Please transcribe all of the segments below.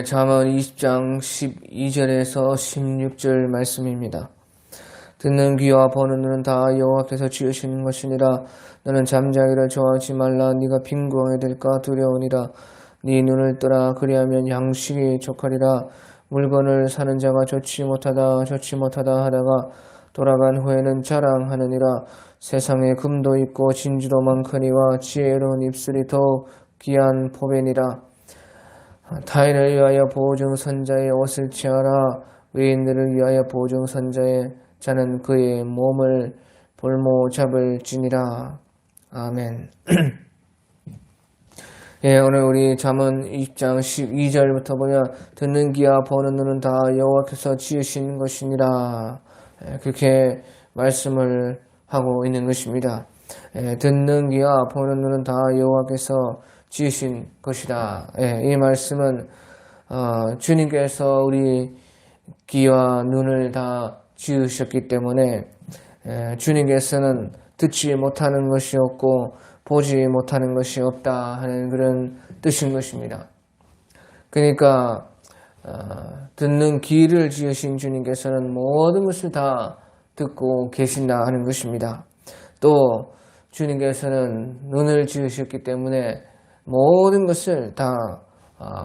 잠언 20장 12절에서 16절 말씀입니다. 듣는 귀와 보는 눈은 다 여호와께서 지으신 것이니라. 너는 잠자기를 좋아하지 말라. 네가 빈궁하게 될까 두려우니라. 네 눈을 뜨라. 그리하면 양식이 족하리라. 물건을 사는 자가 좋지 못하다 하다가 돌아간 후에는 자랑하느니라. 세상에 금도 있고 진주도 많거니와 지혜로운 입술이 더욱 귀한 포배니라. 타인을 위하여 보증선자의 옷을 취하라. 외인들을 위하여 보증선자의 자는 그의 몸을 볼모 잡을지니라. 아멘. 오늘 우리 잠언 20장 12절부터 보면 듣는 귀와 보는 눈은 다 여호와께서 지으신 것이니라. 그렇게 말씀을 하고 있는 것입니다. 듣는 귀와 보는 눈은 다 여호와께서 지으신 것이다. 이 말씀은 주님께서 우리 귀와 눈을 다 지으셨기 때문에 주님께서는 듣지 못하는 것이 없고 보지 못하는 것이 없다 하는 그런 뜻인 것입니다. 그러니까 듣는 귀를 지으신 주님께서는 모든 것을 다 듣고 계신다 하는 것입니다. 또 주님께서는 눈을 지으셨기 때문에 모든 것을 다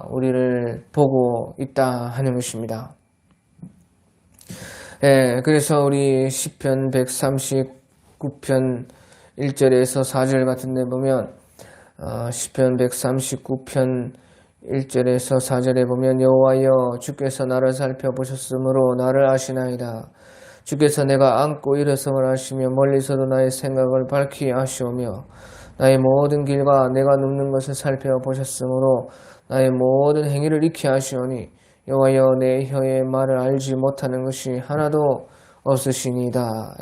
우리를 보고 있다 하는 것입니다. 그래서 우리 시편 139편 1절에서 4절 같은 데 보면 시편 139편 1절에서 4절에 보면 여호와여 주께서 나를 살펴보셨으므로 나를 아시나이다. 주께서 내가 앉고 일어섬을 아시며 멀리서도 나의 생각을 밝히 아시오며 나의 모든 길과 내가 눕는 것을 살펴보셨으므로 나의 모든 행위를 익히 아시오니 여호와여 내 혀의 말을 알지 못하는 것이 하나도 없으시니이다.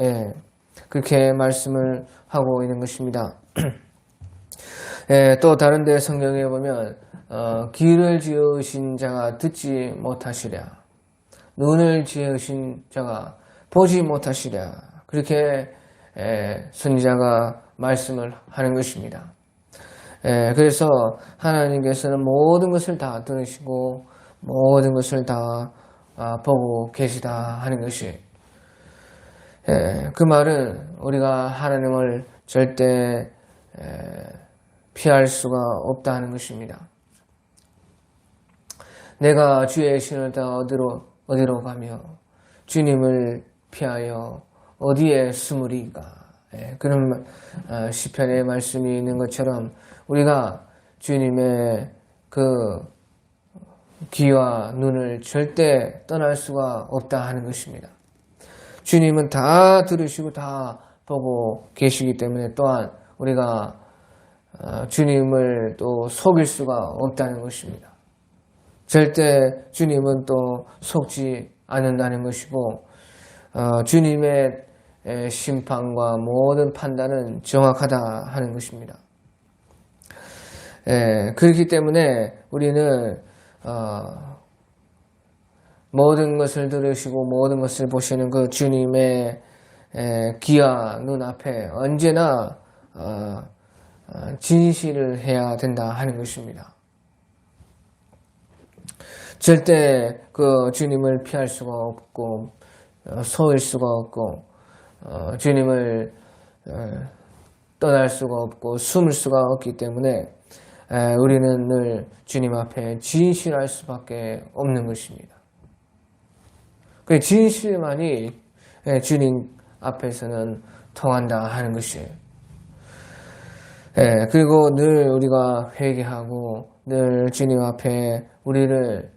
그렇게 말씀을 하고 있는 것입니다. 또 다른 데 성경에 보면 귀를 지으신 자가 듣지 못하시랴. 눈을 지으신 자가 보지 못하시랴. 그렇게 선지자가 말씀을 하는 것입니다. 그래서 하나님께서는 모든 것을 다 들으시고 모든 것을 다 보고 계시다 하는 것이 그 말은 우리가 하나님을 절대 피할 수가 없다 하는 것입니다. 내가 주의 신을 따라 어디로 가며 주님을 피하여 어디에 숨으리까. 그런 시편의 말씀이 있는 것처럼 우리가 주님의 그 귀와 눈을 절대 떠날 수가 없다 하는 것입니다. 주님은 다 들으시고 다 보고 계시기 때문에 또한 우리가 주님을 또 속일 수가 없다는 것입니다. 절대 주님은 또 속지 않는다는 것이고 주님의 심판과 모든 판단은 정확하다 하는 것입니다. 그렇기 때문에 우리는 모든 것을 들으시고 모든 것을 보시는 그 주님의 귀와 눈 앞에 언제나 진실을 해야 된다 하는 것입니다. 절대 그 주님을 피할 수가 없고 속일 수가 없고 주님을 떠날 수가 없고 숨을 수가 없기 때문에 우리는 늘 주님 앞에 진실할 수밖에 없는 것입니다. 그 진실만이 주님 앞에서는 통한다 하는 것이에요. 그리고 늘 우리가 회개하고 늘 주님 앞에 우리를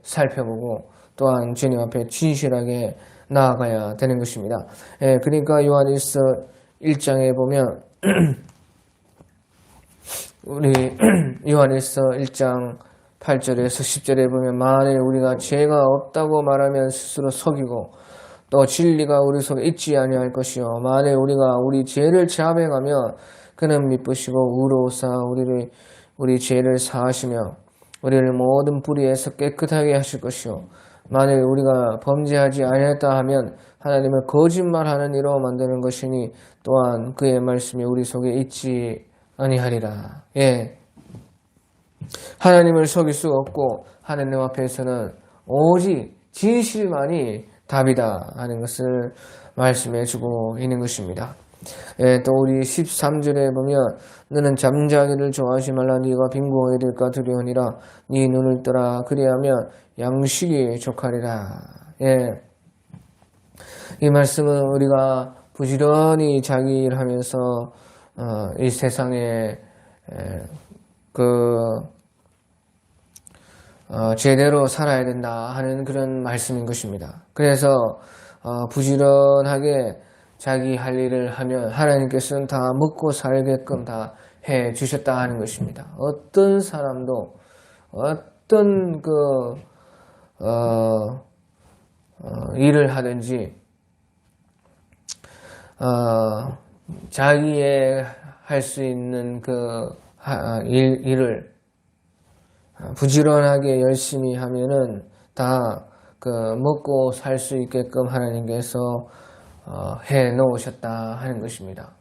살펴보고 또한 주님 앞에 진실하게 나아가야 되는 것입니다. 그러니까 요한일서 1장에 보면 우리 요한일서 1장 8절에서 10절에 보면 만일 우리가 죄가 없다고 말하면 스스로 속이고 또 진리가 우리 속에 있지 아니할 것이요 만일 우리가 우리 죄를 자백하면 그는 미쁘시고 의로우사 우리 죄를 사하시며 우리를 모든 불의에서 깨끗하게 하실 것이요 만일 우리가 범죄하지 아니했다 하면 하나님을 거짓말하는 이로 만드는 것이니 또한 그의 말씀이 우리 속에 있지 아니하리라. 하나님을 속일 수가 없고 하나님 앞에서는 오직 진실만이 답이다 하는 것을 말씀해 주고 있는 것입니다. 또 우리 13절에 보면 너는 잠자기를 좋아하지 말라 네가 빈궁하게 될까 두려우니라 네 눈을 떠라 그리하면 양식이 족하리라. 이 말씀은 우리가 부지런히 자기 일하면서 이 세상에 제대로 살아야 된다 하는 그런 말씀인 것입니다. 그래서 부지런하게 자기 할 일을 하면 하나님께서는 다 먹고 살게끔 다 해 주셨다 하는 것입니다. 어떤 사람도 어떤 일을 하든지 자기의 할 수 있는 일을 부지런하게 열심히 하면은 다 먹고 살 수 있게끔 하나님께서 해 놓으셨다 하는 것입니다.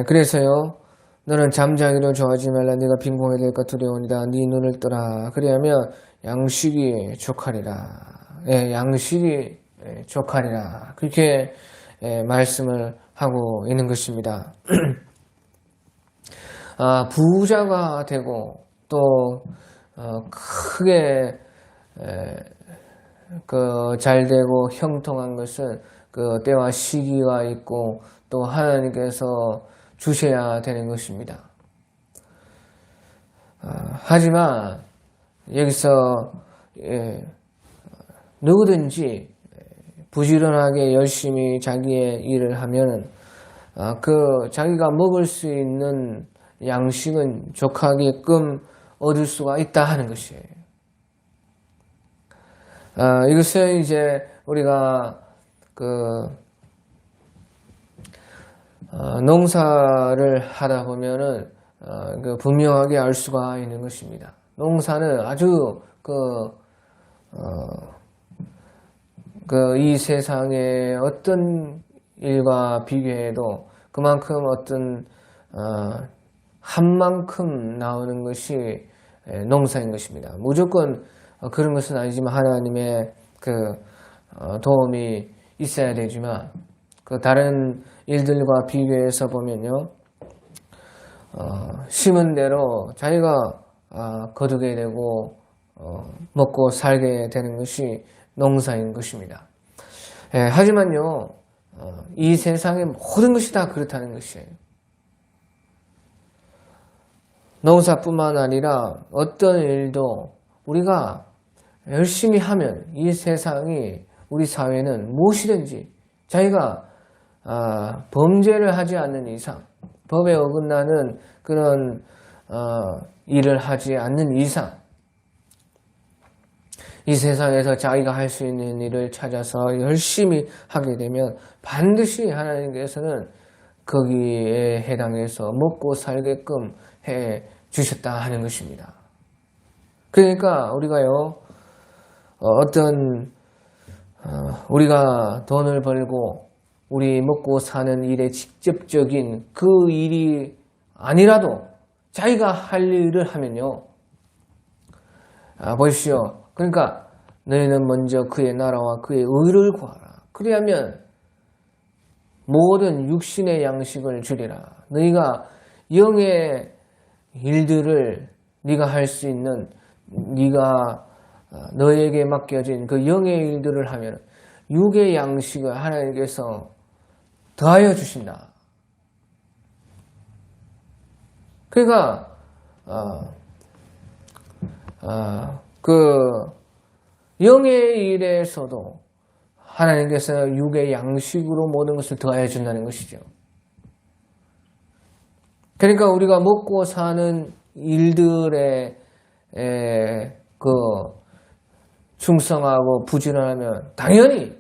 그래서요, 너는 잠자기를 좋아하지 말라 네가 빈궁하게 될까 두려우니라 네 눈을 떠라 그리하면 양식이 족하리라. 양식이 족하리라. 그렇게 말씀을 하고 있는 것입니다. 부자가 되고 또 크게 잘 되고 형통한 것은 때와 시기가 있고 또 하나님께서 주셔야 되는 것입니다. 하지만 여기서 누구든지 부지런하게 열심히 자기의 일을 하면은 자기가 먹을 수 있는 양식은 족하게끔 얻을 수가 있다 하는 것이에요. 이것은 이제 우리가 농사를 하다 보면은 분명하게 알 수가 있는 것입니다. 농사는 아주 이 세상의 어떤 일과 비교해도 그만큼 어떤 한 만큼 나오는 것이 농사인 것입니다. 무조건 그런 것은 아니지만 하나님의 도움이 있어야 되지만 다른 일들과 비교해서 보면요, 심은 대로 자기가 거두게 되고 먹고 살게 되는 것이 농사인 것입니다. 하지만요, 이 세상의 모든 것이 다 그렇다는 것이에요. 농사뿐만 아니라 어떤 일도 우리가 열심히 하면 이 세상이 우리 사회는 무엇이든지 자기가 범죄를 하지 않는 이상, 법에 어긋나는 그런 일을 하지 않는 이상 이 세상에서 자기가 할 수 있는 일을 찾아서 열심히 하게 되면 반드시 하나님께서는 거기에 해당해서 먹고 살게끔 해 주셨다 하는 것입니다. 그러니까 우리가요, 우리가 돈을 벌고 우리 먹고 사는 일에 직접적인 그 일이 아니라도 자기가 할 일을 하면요, 보십시오. 그러니까 너희는 먼저 그의 나라와 그의 의를 구하라. 그리하면 모든 육신의 양식을 주리라. 너희가 영의 일들을 네가 할 수 있는, 네가 너에게 맡겨진 그 영의 일들을 하면 육의 양식을 하나님께서 더하여 주신다. 그러니까 영의 일에서도 하나님께서 육의 양식으로 모든 것을 더하여 준다는 것이죠. 그러니까 우리가 먹고 사는 일들에 충성하고 부지런하면 당연히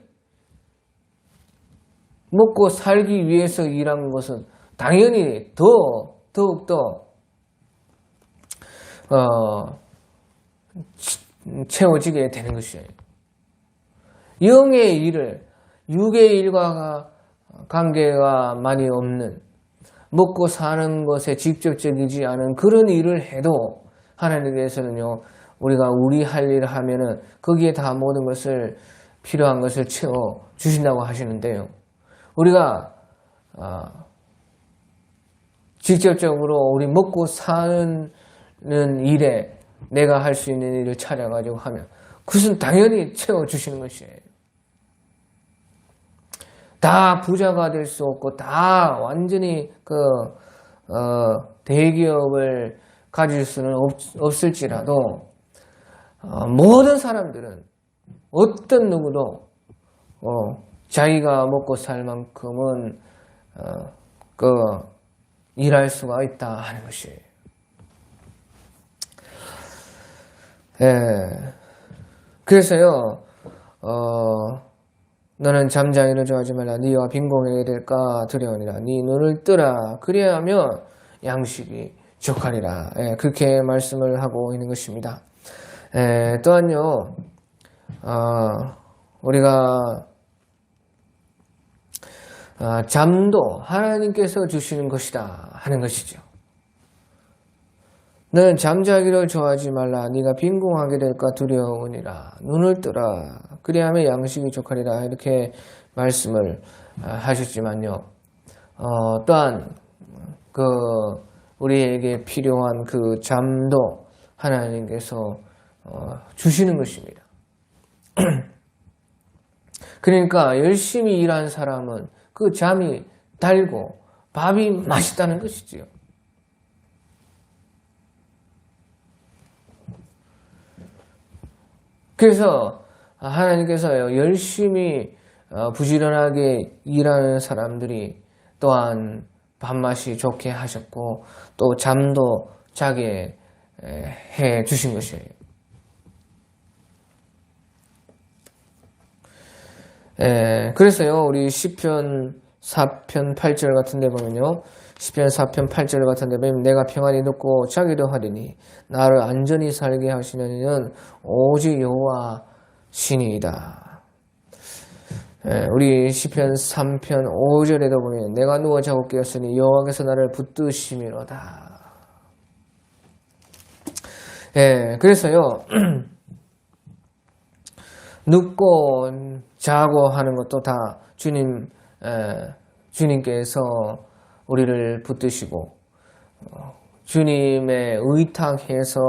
먹고 살기 위해서 일한 것은 당연히 더욱더 채워지게 되는 것이에요. 영의 일을 육의 일과 관계가 많이 없는 먹고 사는 것에 직접적이지 않은 그런 일을 해도 하나님께서는요, 우리가 우리 할 일을 하면은 거기에 다 모든 것을 필요한 것을 채워 주신다고 하시는데요. 우리가 직접적으로 우리 먹고 사는 일에 내가 할 수 있는 일을 찾아가지고 하면 그것은 당연히 채워 주시는 것이에요. 다 부자가 될 수 없고 다 완전히 대기업을 가질 수는 없을지라도 모든 사람들은 어떤 누구도 자기가 먹고 살 만큼은 일할 수가 있다 하는 것이에요. 그래서요, 너는 잠자기를 좋아하지 말라. 네와 빈궁하게 될까 두려우니라. 네 눈을 뜨라. 그리하면 양식이 족하리라. 그렇게 말씀을 하고 있는 것입니다. 또한요, 우리가 잠도 하나님께서 주시는 것이다 하는 것이죠. 너는 잠자기를 좋아하지 말라. 네가 빈궁하게 될까 두려우니라. 눈을 뜨라. 그리하면 양식이 족하리라. 이렇게 말씀을 하셨지만요. 또한 우리에게 필요한 그 잠도 하나님께서 주시는 것입니다. 그러니까 열심히 일한 사람은 그 잠이 달고 밥이 맛있다는 것이지요. 그래서 하나님께서요, 열심히 부지런하게 일하는 사람들이 또한 밥맛이 좋게 하셨고 또 잠도 자게 해 주신 것이에요. 그래서요, 우리 시편 4편 8절 같은 데 보면요, 시편 4편 8절 같은 데 보면 내가 평안히 눕고 자기도 하리니 나를 안전히 살게 하시는 이는 오직 여호와 신이이다. 우리 시편 3편 5절에도 보면 내가 누워 자고 깨었으니 여호와께서 나를 붙드심이로다. 그래서요, 눕고 자고 하는 것도 다 주님께서 우리를 붙드시고 주님의 의탁해서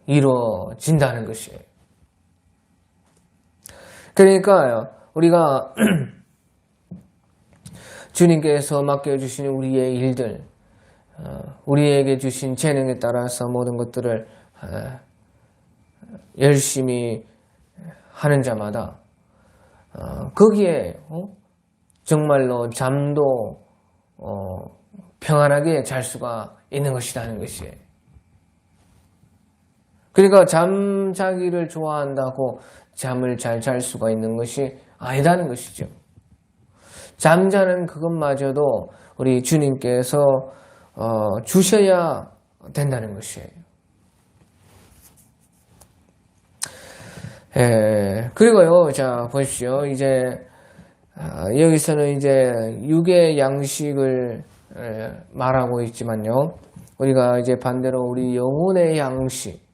이루어진다는 것이에요. 그러니까 우리가 주님께서 맡겨주신 우리의 일들, 우리에게 주신 재능에 따라서 모든 것들을 열심히 하는 자마다 거기에 정말로 잠도 평안하게 잘 수가 있는 것이라는 것이에요. 그러니까 잠자기를 좋아한다고 잠을 잘 잘 수가 있는 것이 아니라는 것이죠. 잠자는 그것마저도 우리 주님께서 주셔야 된다는 것이에요. 그리고요, 자, 보십시오. 이제, 여기서는 이제 육의 양식을 말하고 있지만요. 우리가 이제 반대로 우리 영혼의 양식,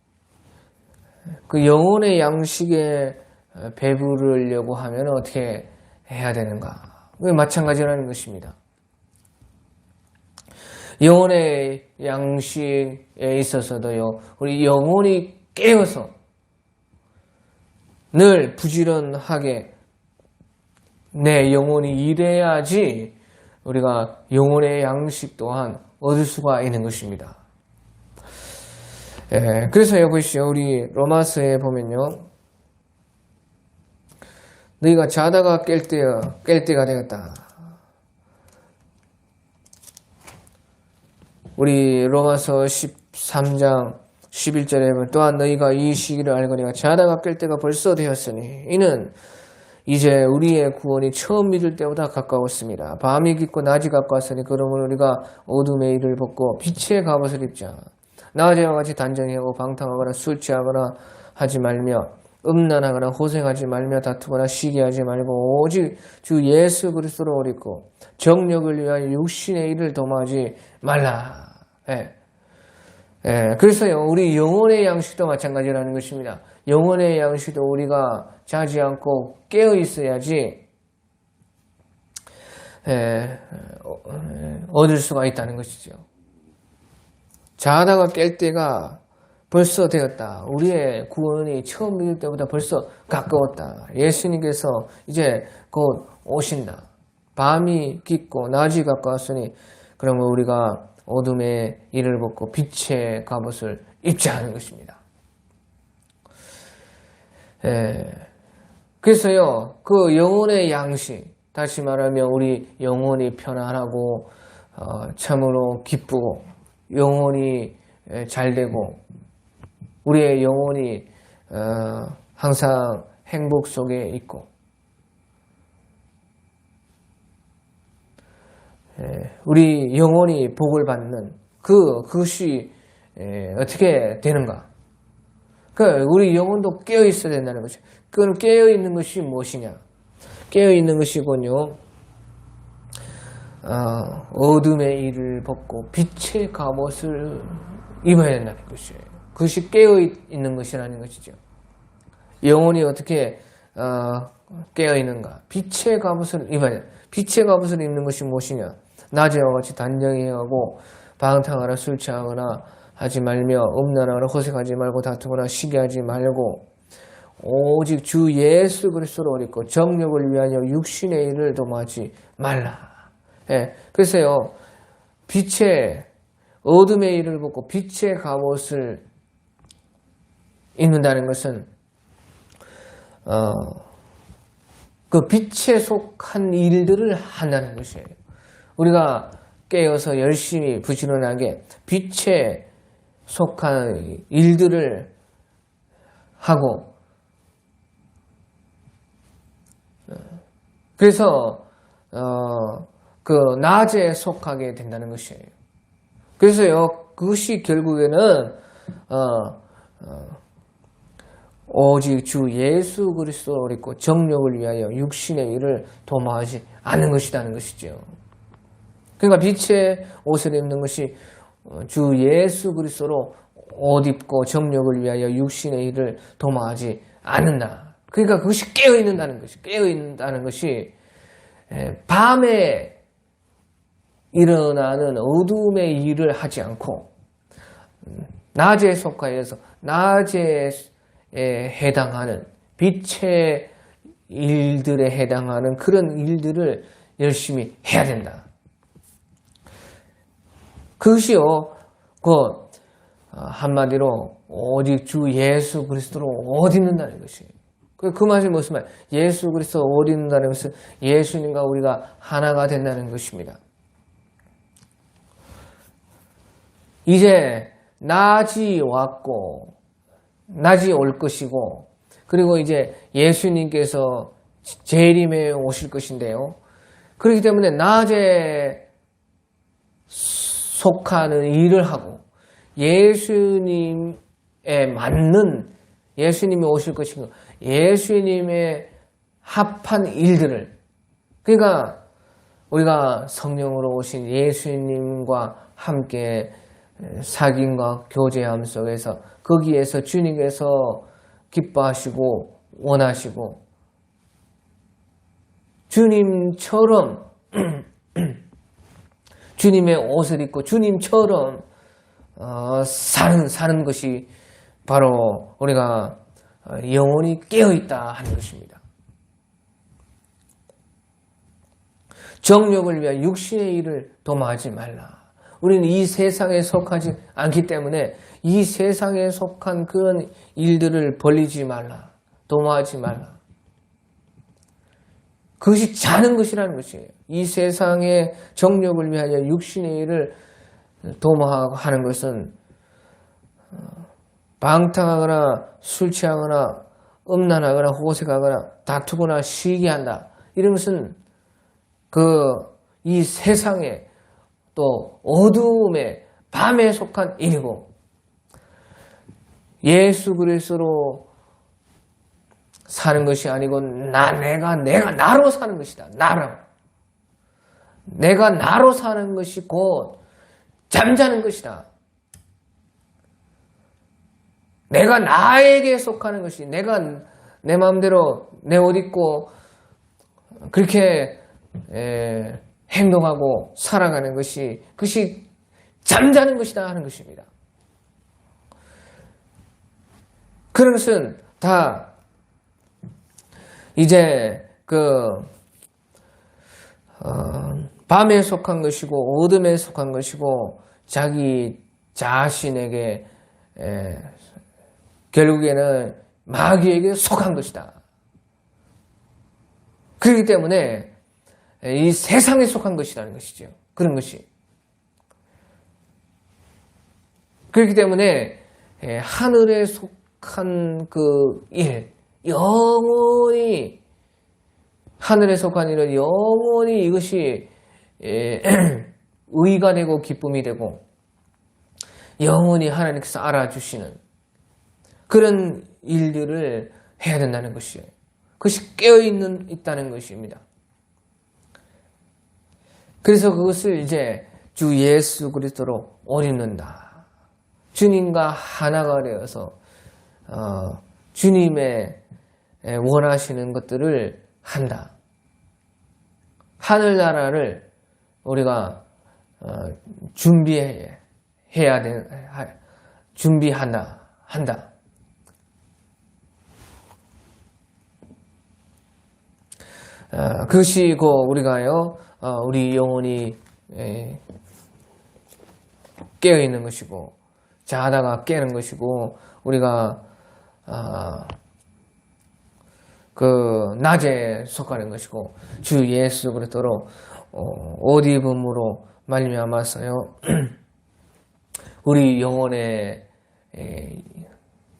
그 영혼의 양식에 배부르려고 하면 어떻게 해야 되는가? 그게 마찬가지라는 것입니다. 영혼의 양식에 있어서도요, 우리 영혼이 깨어서 늘 부지런하게 내 영혼이 일해야지 우리가 영혼의 양식 또한 얻을 수가 있는 것입니다. 그래서요, 보시죠. 우리 로마서에 보면요, 너희가 자다가 깰 때가 되었다. 우리 로마서 13장 11절에 보면 또한 너희가 이 시기를 알거니와 자다가 깰 때가 벌써 되었으니 이는 이제 우리의 구원이 처음 믿을 때보다 가까웠습니다. 밤이 깊고 낮이 가까웠으니 그러므로 우리가 어둠의 일을 벗고 빛의 갑옷을 입자. 낮에와 같이 단정히 하고 방탕하거나 술 취하거나 하지 말며 음란하거나 호색하지 말며 다투거나 시기하지 말고 오직 주 예수 그리스도로 오리고 정력을 위하여 육신의 일을 도모하지 말라. 예. 예. 그래서요, 우리 영혼의 양식도 마찬가지라는 것입니다. 영혼의 양식도 우리가 자지 않고 깨어 있어야지 얻을 수가 있다는 것이죠. 자다가 깰 때가 벌써 되었다. 우리의 구원이 처음 믿을 때보다 벌써 가까웠다. 예수님께서 이제 곧 오신다. 밤이 깊고 낮이 가까웠으니 그러면 우리가 어둠의 일을 벗고 빛의 갑옷을 입자 하는 것입니다. 그래서요, 그 영혼의 양식, 다시 말하면 우리 영혼이 편안하고 참으로 기쁘고 영혼이 잘되고 우리의 영혼이 항상 행복 속에 있고 우리 영혼이 복을 받는 그것이 어떻게 되는가? 그러니까 우리 영혼도 깨어 있어야 된다는 거죠. 그 깨어 있는 것이 무엇이냐? 깨어 있는 것이군요. 어둠의 일을 벗고 빛의 갑옷을 입어야 된다는 것이에요. 그것이 깨어 있는 것이라는 것이죠. 영혼이 어떻게 깨어 있는가? 빛의 갑옷을 입어야 돼. 빛의 갑옷을 입는 것이 무엇이냐? 낮에와 같이 단정히 하고 방탕하거나 술 취하거나 하지 말며 음란하거나 호색하지 말고 다투거나 시기하지 말고 오직 주 예수 그리스도로 오리고 정력을 위하여 육신의 일을 도모하지 말라. 예, 그래서요, 빛의 어둠의 일을 벗고 빛의 갑옷을 입는다는 것은 그 빛에 속한 일들을 한다는 것이에요. 우리가 깨어서 열심히 부지런하게 빛에 속한 일들을 하고 그래서 그 낮에 속하게 된다는 것이에요. 그래서요, 그것이 결국에는 오직 주 예수 그리스도를 믿고 정력을 위하여 육신의 일을 도모하지 않는 것이라는 것이죠. 그러니까 빛의 옷을 입는 것이 주 예수 그리스도로 옷 입고 정력을 위하여 육신의 일을 도모하지 않는다. 그러니까 그것이 깨어 있는다는 것이, 깨어 있는다는 것이 밤에 일어나는 어둠의 일을 하지 않고 낮에 속하여서 낮에 해당하는 빛의 일들에 해당하는 그런 일들을 열심히 해야 된다. 그것이요, 한마디로 오직 주 예수 그리스도로 옷 입는다는 것이에요. 그 말이 무슨 말? 예수 그리스도 옷 입는다는 것은 예수님과 우리가 하나가 된다는 것입니다. 이제 낮이 왔고 낮이 올 것이고 그리고 이제 예수님께서 재림에 오실 것인데요. 그렇기 때문에 낮에 속하는 일을 하고 예수님에 맞는 예수님이 오실 것이고 예수님의 합한 일들을 그러니까 우리가 성령으로 오신 예수님과 함께 사귐과 교제함 속에서 거기에서 주님께서 기뻐하시고 원하시고 주님처럼 주님의 옷을 입고 주님처럼 사는 것이 바로 우리가 영혼이 깨어있다 하는 것입니다. 정욕을 위하여 육신의 일을 도모하지 말라. 우리는 이 세상에 속하지 않기 때문에 이 세상에 속한 그런 일들을 벌리지 말라. 도모하지 말라. 그것이 자는 것이라는 것이에요. 이 세상의 정욕을 위하여 육신의 일을 도모하고 하는 것은 방탕하거나 술 취하거나 음란하거나 호색하거나 다투거나 시기한다. 이런 것은 이 세상에 또 어두움의 밤에 속한 일이고 예수 그리스도로 사는 것이 아니고 내가 나로 사는 것이다. 나로. 내가 나로 사는 것이 곧 잠자는 것이다. 내가 나에게 속하는 것이 내가 내 마음대로 내 옷 입고 그렇게 행동하고 살아가는 것이 그것이 잠자는 것이다 하는 것입니다. 그런 것은 다 이제 밤에 속한 것이고 어둠에 속한 것이고 자기 자신에게 결국에는 마귀에게 속한 것이다. 그렇기 때문에 이 세상에 속한 것이라는 것이죠. 그런 것이. 그렇기 때문에 하늘에 속한 그 일, 영원히 하늘에 속한 일은 영원히 이것이 의가 되고 기쁨이 되고 영원히 하나님께서 알아주시는 그런 일들을 해야 된다는 것이에요. 그것이 있다는 것입니다. 그래서 그것을 이제 주 예수 그리스도로 옷 입는다. 주님과 하나가 되어서 주님의 원하시는 것들을 한다. 하늘나라를 우리가 한다. 그것이 우리가요, 우리 영혼이 깨어있는 것이고, 자다가 깨는 것이고, 우리가, 낮에 속하는 것이고, 주 예수 그리스도로 옷 입음으로 말미암아서요, 우리 영혼의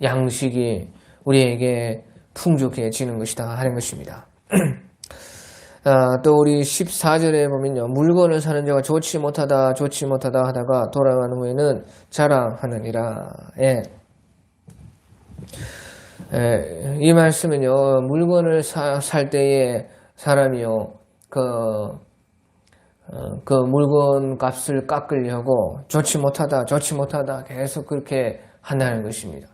양식이 우리에게 풍족해지는 것이다 하는 것입니다. 또 우리 14절에 보면요. 물건을 사는 자가 좋지 못하다 하다가 돌아간 후에는 자랑하느니라. 이 말씀은요. 물건을 살 때에 사람이요. 그 물건 값을 깎으려고 좋지 못하다 계속 그렇게 한다는 것입니다.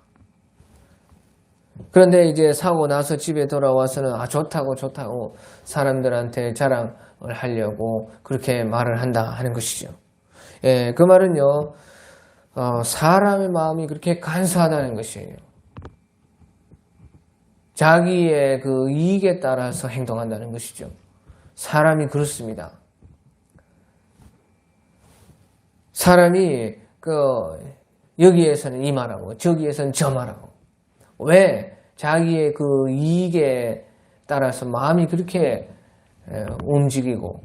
그런데 이제 사고 나서 집에 돌아와서는 좋다고 사람들한테 자랑을 하려고 그렇게 말을 한다 하는 것이죠. 그 말은요, 사람의 마음이 그렇게 간사하다는 것이에요. 자기의 그 이익에 따라서 행동한다는 것이죠. 사람이 그렇습니다. 사람이 여기에서는 이 말하고 저기에서는 저 말하고 왜 자기의 그 이익에 따라서 마음이 그렇게 움직이고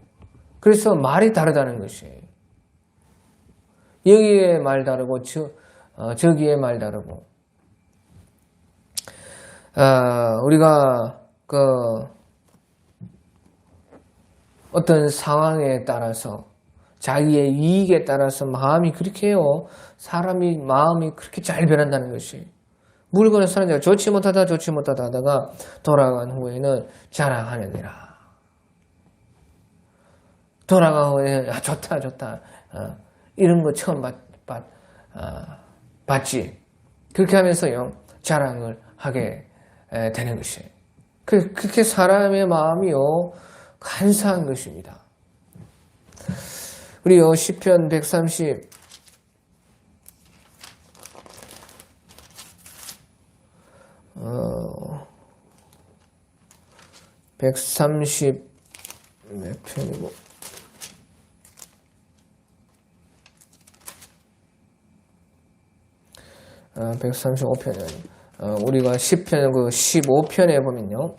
그래서 말이 다르다는 것이에요. 여기에 말 다르고 저기에 말 다르고 우리가 어떤 상황에 따라서 자기의 이익에 따라서 마음이 그렇게 해요. 사람이 마음이 그렇게 잘 변한다는 것이에요. 물건을 사는 자가 좋지 못하다 하다가 돌아간 후에는 자랑하느니라. 돌아간 후에는 좋다. 이런 거 처음 봤지. 그렇게 하면서요. 자랑을 하게 되는 것이에요. 그렇게 사람의 마음이요. 간사한 것입니다. 우리요. 시편 130 130 몇 편이고 135편이 우리가 10편 15편에 보면요.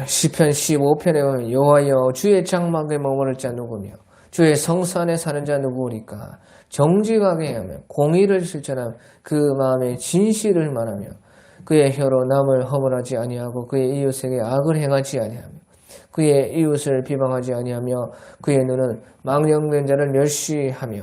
시편 15편에 보면 여호와여 주의 장막에 머무를 자 누구며 주의 성산에 사는 자 누구리까 정직하게 하며 공의를 실천하며 그 마음에 진실을 말하며 그의 혀로 남을 허물하지 아니하고 그의 이웃에게 악을 행하지 아니하며 그의 이웃을 비방하지 아니하며 그의 눈은 망령된 자를 멸시하며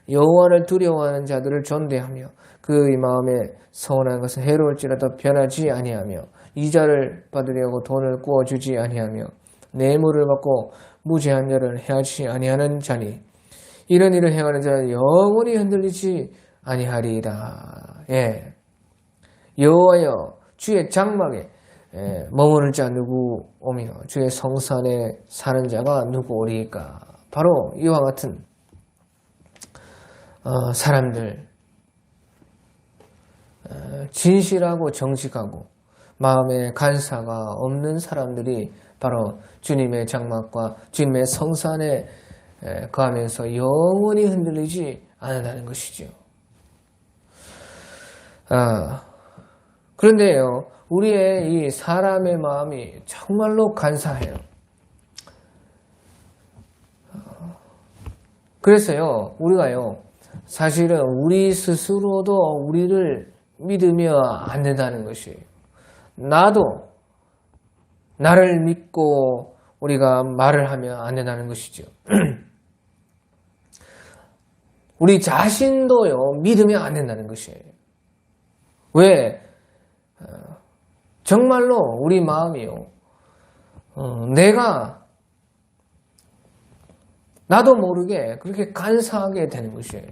여호와를 두려워하는 자들을 존대하며 그의 마음에 서운한 것은 해로울지라도 변하지 아니하며 이자를 받으려고 돈을 구워주지 아니하며 뇌물을 받고 무죄한 자를 해하지 아니하는 자니 이런 일을 행하는 자는 영원히 흔들리지 아니하리이다. 예. 여호와여 주의 장막에 머무를 자 누구 오며 주의 성산에 사는 자가 누구 오리까. 바로 이와 같은 사람들, 진실하고 정직하고 마음에 간사가 없는 사람들이 바로 주님의 장막과 주님의 성산에 거하면서 영원히 흔들리지 않는다는 것이죠. 그런데요, 우리의 이 사람의 마음이 정말로 간사해요. 그래서요, 우리가요, 사실은 우리 스스로도 우리를 믿으면 안 된다는 것이에요. 나를 믿고 우리가 말을 하면 안 된다는 것이죠. 우리 자신도요, 믿으면 안 된다는 것이에요. 왜? 정말로 우리 마음이요, 나도 모르게 그렇게 간사하게 되는 것이에요.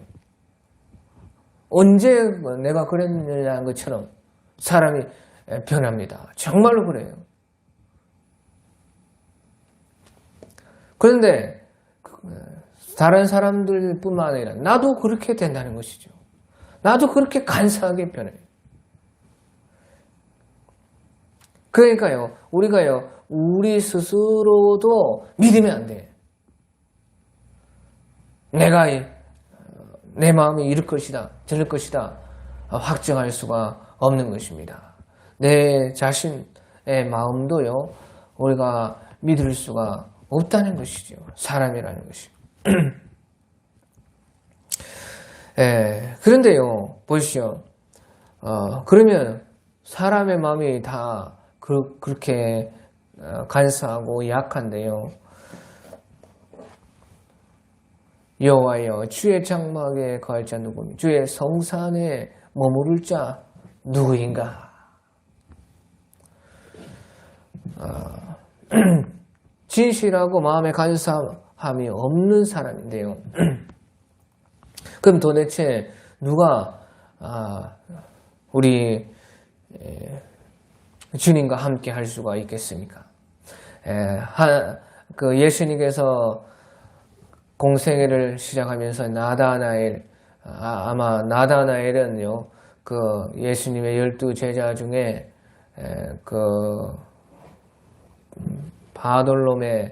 언제 내가 그랬느냐는 것처럼 사람이 변합니다. 정말로 그래요. 그런데 다른 사람들뿐만 아니라 나도 그렇게 된다는 것이죠. 나도 그렇게 간사하게 변해요. 그러니까요, 우리가요, 우리 스스로도 믿으면 안 돼. 내가 내 마음이 이럴 것이다, 저럴 것이다 확정할 수가 없는 것입니다. 내 자신의 마음도요, 우리가 믿을 수가 없다는 것이죠. 사람이라는 것이. 그런데요, 보시죠. 그러면 사람의 마음이 다 그렇게 간사하고 약한데요. 여호와여 주의 장막에 거할 자 누구니 주의 성산에 머무를 자 누구인가. 진실하고 마음에 간사함이 없는 사람인데요. 그럼 도대체 누가 우리 주님과 함께 할 수가 있겠습니까? 예수님께서 공생애를 시작하면서 나다나엘, 아마 나다나엘은요, 예수님의 12 제자 중에 바돌롬의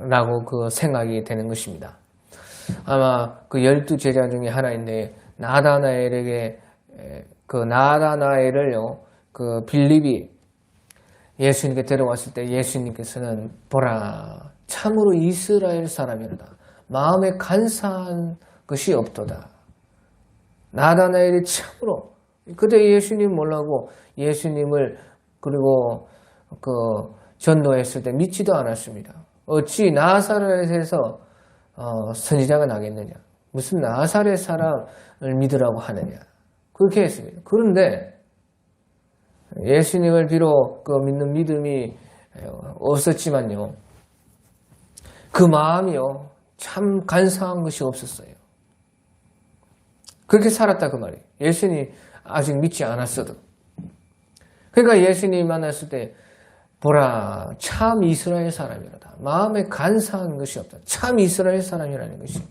라고 생각이 되는 것입니다. 아마 12 제자 중에 하나인데 나다나엘에게 나다나엘을요, 빌립이 예수님께 데려왔을 때 예수님께서는 보라 참으로 이스라엘 사람이로다. 마음에 간사한 것이 없도다. 나다나엘이 참으로 그때 예수님 몰라고 예수님을 그리고 전도했을 때 믿지도 않았습니다. 어찌 나사렛에서 선지자가 나겠느냐. 무슨 나사렛 사람을 믿으라고 하느냐. 그렇게 했습니다. 그런데 예수님을 비록 믿는 믿음이 없었지만요, 그 마음이요 참 간사한 것이 없었어요. 그렇게 살았다 그 말이에요. 예수님 아직 믿지 않았어도. 그러니까 예수님 만났을 때 보라 참 이스라엘 사람이로다. 마음에 간사한 것이 없다. 참 이스라엘 사람이라는 것이.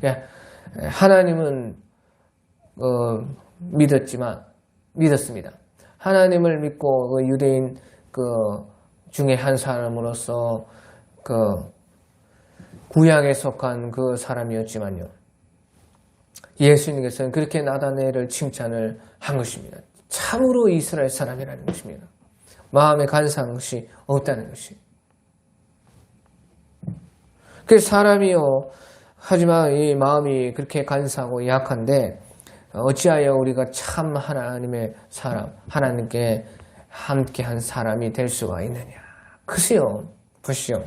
그러니까 하나님은 믿었습니다. 하나님을 믿고 유대인 중에 한 사람으로서 구약에 속한 그 사람이었지만요. 예수님께서는 그렇게 나다나엘을 칭찬을 한 것입니다. 참으로 이스라엘 사람이라는 것입니다. 마음에 간사한 것이 없다는 것이. 그 사람이요, 하지만 이 마음이 그렇게 간사하고 약한데 어찌하여 우리가 참 하나님의 사람, 하나님께 함께한 사람이 될 수가 있느냐. 글쎄요, 보시오.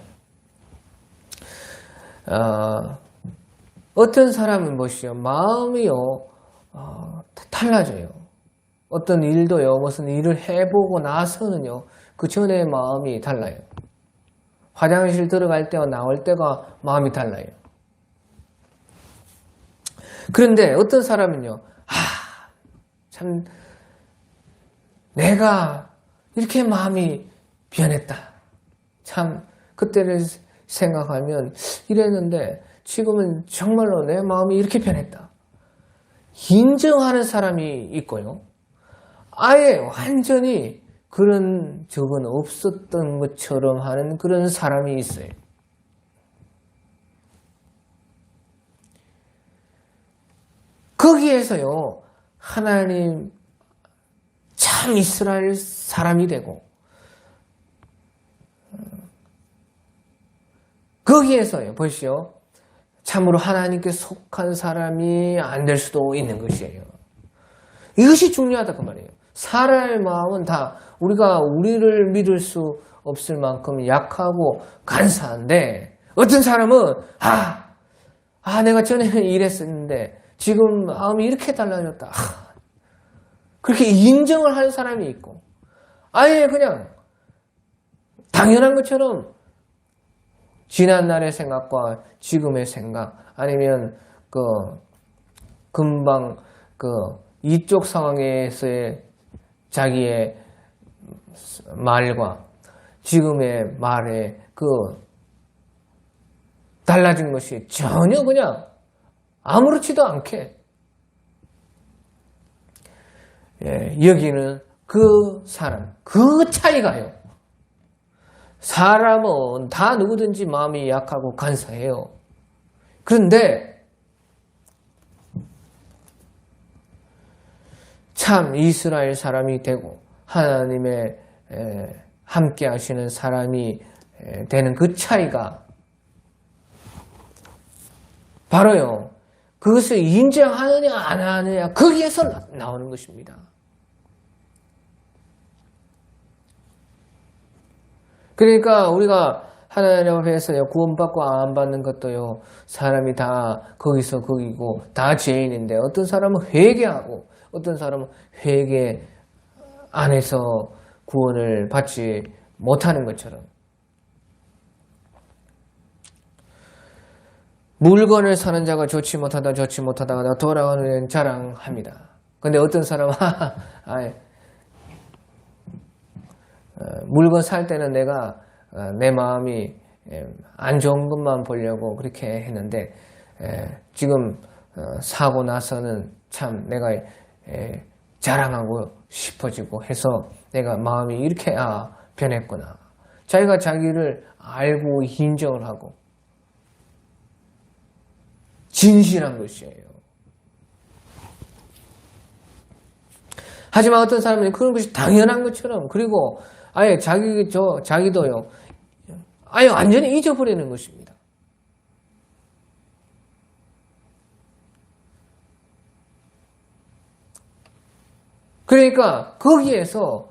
어떤 사람은 보시오. 마음이요, 달라져요. 어떤 일도요, 무슨 일을 해보고 나서는요, 그 전에 마음이 달라요. 화장실 들어갈 때와 나올 때가 마음이 달라요. 그런데 어떤 사람은요, 참, 내가 이렇게 마음이 변했다. 참, 그때를 생각하면 이랬는데 지금은 정말로 내 마음이 이렇게 변했다. 인정하는 사람이 있고요. 아예 완전히 그런 적은 없었던 것처럼 하는 그런 사람이 있어요. 거기에서요, 하나님 참 이스라엘 사람이 되고, 거기에서요, 보시오. 참으로 하나님께 속한 사람이 안 될 수도 있는 것이에요. 이것이 중요하다 그 말이에요. 사람의 마음은 다 우리가 우리를 믿을 수 없을 만큼 약하고 간사한데, 어떤 사람은 내가 전에는 이랬었는데 지금 마음이 이렇게 달라졌다. 그렇게 인정을 하는 사람이 있고, 아예 그냥 당연한 것처럼 지난 날의 생각과 지금의 생각, 아니면 금방 이쪽 상황에서의 자기의 말과 지금의 말에 달라진 것이 전혀 그냥 아무렇지도 않게, 여기는 그 사람, 그 차이가요. 사람은 다 누구든지 마음이 약하고 간사해요. 그런데 참 이스라엘 사람이 되고 하나님의 함께 하시는 사람이 되는 그 차이가 바로요, 그것을 인정하느냐 안 하느냐, 거기에서 나오는 것입니다. 그러니까 우리가 하나님 앞에서요, 구원받고 안 받는 것도요, 사람이 다 거기서 거기고 다 죄인인데, 어떤 사람은 회개하고 어떤 사람은 회개 안에서 구원을 받지 못하는 것처럼, 물건을 사는 자가 좋지 못하다가 돌아가는 자랑합니다. 근데 어떤 사람은 물건 살 때는 내가 내 마음이 안 좋은 것만 보려고 그렇게 했는데, 지금 사고 나서는 참 내가 자랑하고 싶어지고 해서 내가 마음이 이렇게 변했구나. 자기가 자기를 알고 인정을 하고 진실한 것이에요. 하지만 어떤 사람은 그런 것이 당연한 것처럼, 그리고 아예 자기도요, 아예 완전히 잊어버리는 것입니다. 그러니까 거기에서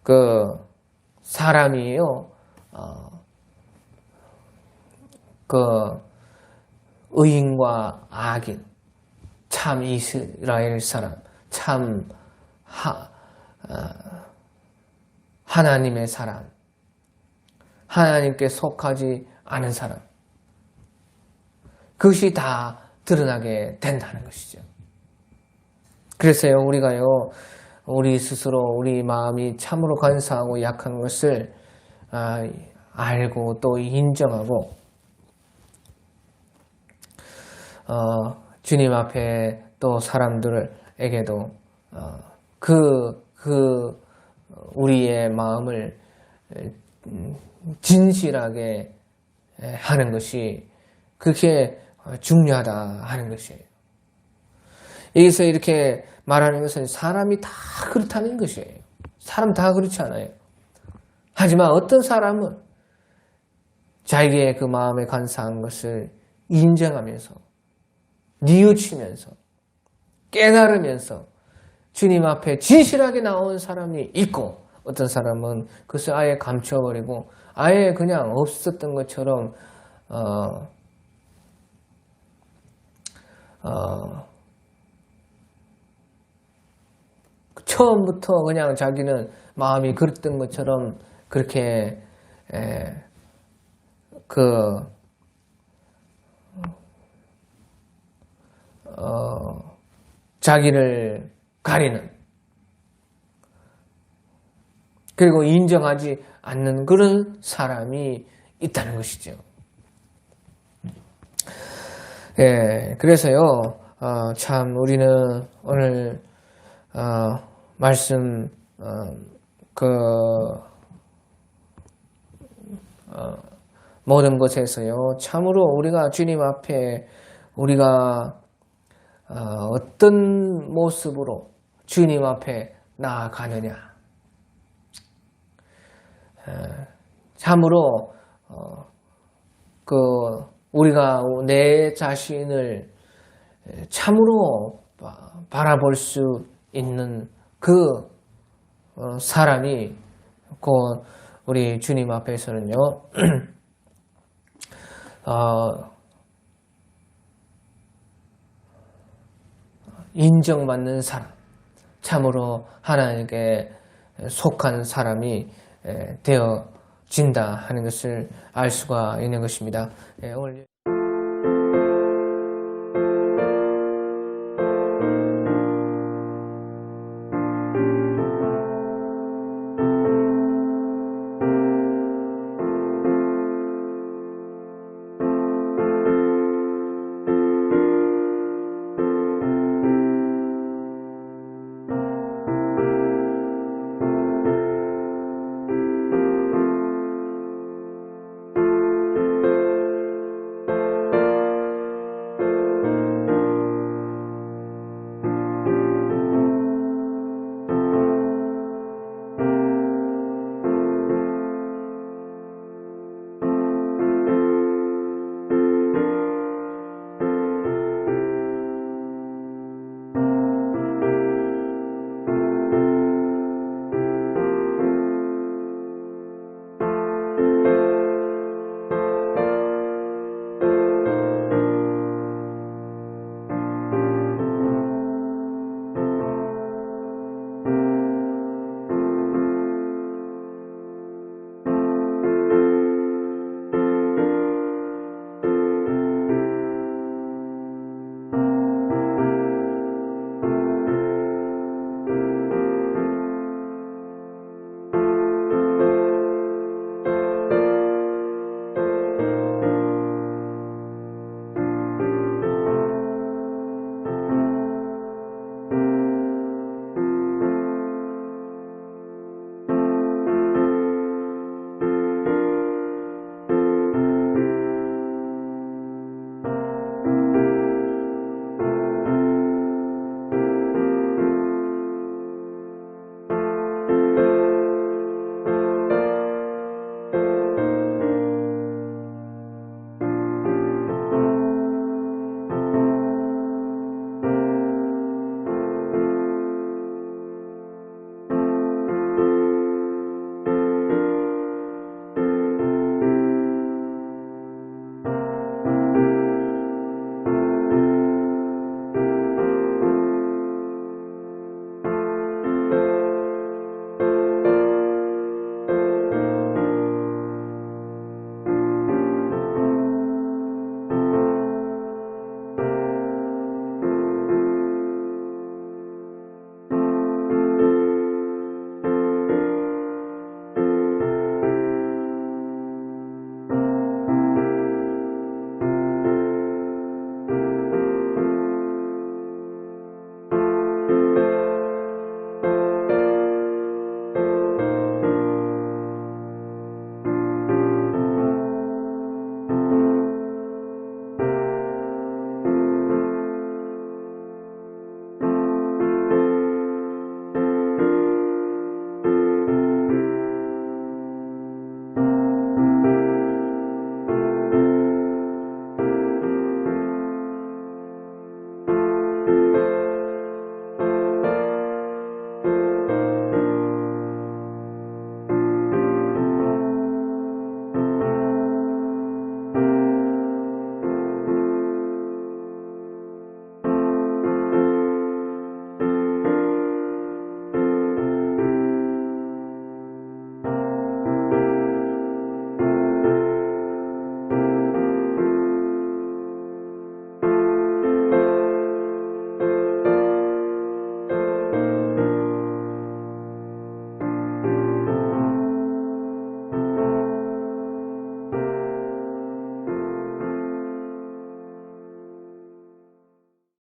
그 사람이요, 의인과 악인, 참 이스라엘 사람, 참 하나님의 사람, 하나님께 속하지 않은 사람, 그것이 다 드러나게 된다는 것이죠. 그래서요, 우리가요, 우리 스스로 우리 마음이 참으로 간사하고 약한 것을 알고 또 인정하고, 주님 앞에 또 사람들에게도 우리의 마음을 진실하게 하는 것이 그렇게 중요하다 하는 것이에요. 여기서 이렇게 말하는 것은 사람이 다 그렇다는 것이에요. 사람 다 그렇지 않아요. 하지만 어떤 사람은 자기의 그 마음에 간사한 것을 인정하면서, 뉘우치면서, 깨달으면서 주님 앞에 진실하게 나온 사람이 있고, 어떤 사람은 그것을 아예 감춰버리고 아예 그냥 없었던 것처럼 처음부터 그냥 자기는 마음이 그랬던 것처럼 그렇게 자기를 가리는, 그리고 인정하지 않는 그런 사람이 있다는 것이죠. 그래서요, 참 우리는 오늘 말씀 모든 것에서요, 참으로 우리가 주님 앞에 우리가 어떤 모습으로 주님 앞에 나아가느냐, 참으로 우리가 내 자신을 참으로 바라볼 수 있는 그 사람이 곧 우리 주님 앞에서는요, 인정받는 사람, 참으로 하나님께 속한 사람이 되어진다 하는 것을 알 수가 있는 것입니다. 오늘